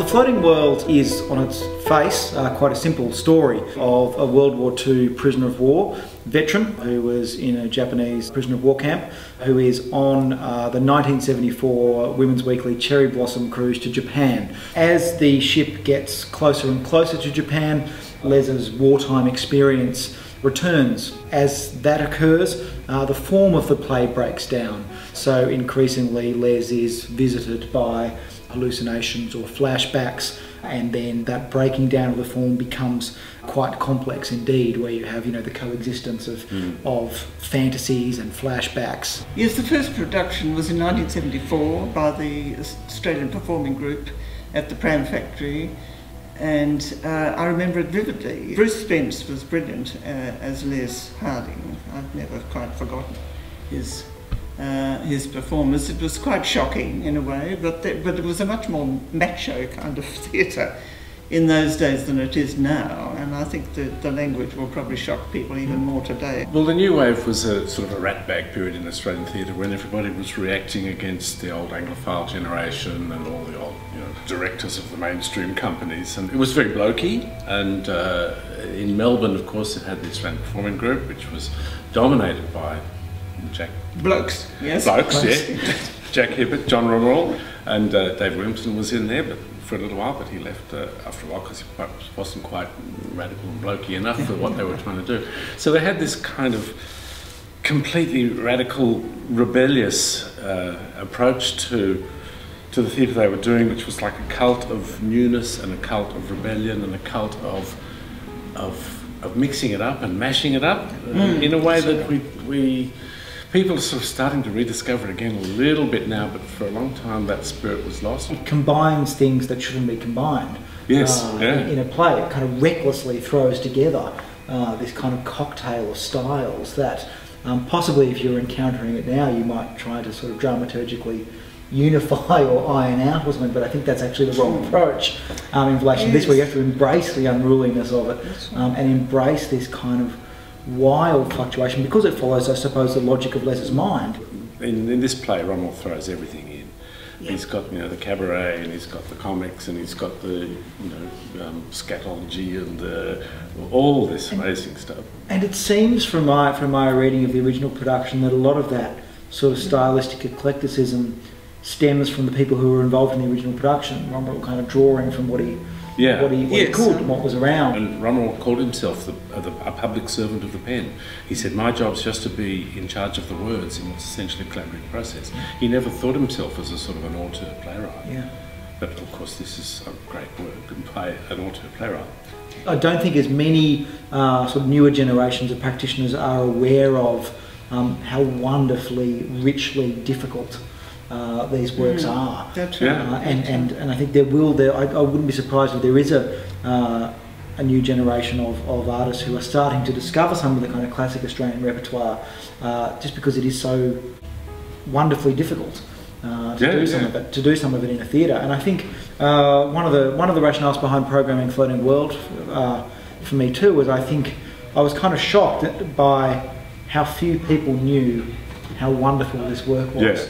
The Floating World is, on its face, quite a simple story of a World War II prisoner of war veteran who was in a Japanese prisoner of war camp, who is on the 1974 Women's Weekly Cherry Blossom cruise to Japan. As the ship gets closer and closer to Japan, Les's wartime experience returns. As that occurs, the form of the play breaks down. So increasingly Les is visited by hallucinations or flashbacks, and then that breaking down of the form becomes quite complex indeed, where you have, the coexistence of fantasies and flashbacks. Yes, the first production was in 1974 by the Australian Performing Group at the Pram Factory, and I remember it vividly. Bruce Spence was brilliant as Les Harding. I've never quite forgotten his performance. It was quite shocking in a way, but it was a much more macho kind of theatre in those days than it is now, and I think the language will probably shock people even more today. Well, the New Wave was a sort of a ratbag period in Australian theatre when everybody was reacting against the old Anglophile generation and all the old directors of the mainstream companies, and it was very blokey. And in Melbourne, of course, it had the Australian Performing Group, which was dominated by Blokes, yes. Jack Hibbert, John Romeril, and Dave Williamson was in there, but for a little while. But he left after a while because he wasn't quite radical and blokey enough for what they were trying to do. So they had this kind of completely radical, rebellious approach to the theatre they were doing, which was like a cult of newness and a cult of rebellion and a cult of mixing it up and mashing it up in a way that people are sort of starting to rediscover it again a little bit now, but for a long time that spirit was lost. It combines things that shouldn't be combined. Yes, in a play. It kind of recklessly throws together this kind of cocktail of styles that possibly if you're encountering it now you might try to sort of dramaturgically unify or iron out or something, but I think that's actually the wrong approach in relation to this, where you have to embrace the unruliness of it and embrace this kind of wild fluctuation, because it follows, I suppose, the logic of Les's mind. In this play, Romeril throws everything in. Yeah. He's got the cabaret, and he's got the comics, and he's got the scatology and all this amazing stuff. And it seems from my reading of the original production that a lot of that sort of stylistic eclecticism stems from the people who were involved in the original production. Romeril kind of drawing from what he could and what was around. And Romeril called himself a public servant of the pen. He said, my job's just to be in charge of the words in what's essentially a collaborative process. He never thought himself as a sort of an auteur playwright. Yeah. But of course this is a great work, and play an auteur playwright. I don't think as many sort of newer generations of practitioners are aware of how wonderfully, richly difficult these works are. That's right. And I think I wouldn't be surprised if there is a new generation of artists who are starting to discover some of the kind of classic Australian repertoire, just because it is so wonderfully difficult to do some of it in a theatre. And I think one of the rationales behind programming Floating World for me too was, I think I was kind of shocked by how few people knew how wonderful this work was. Yeah.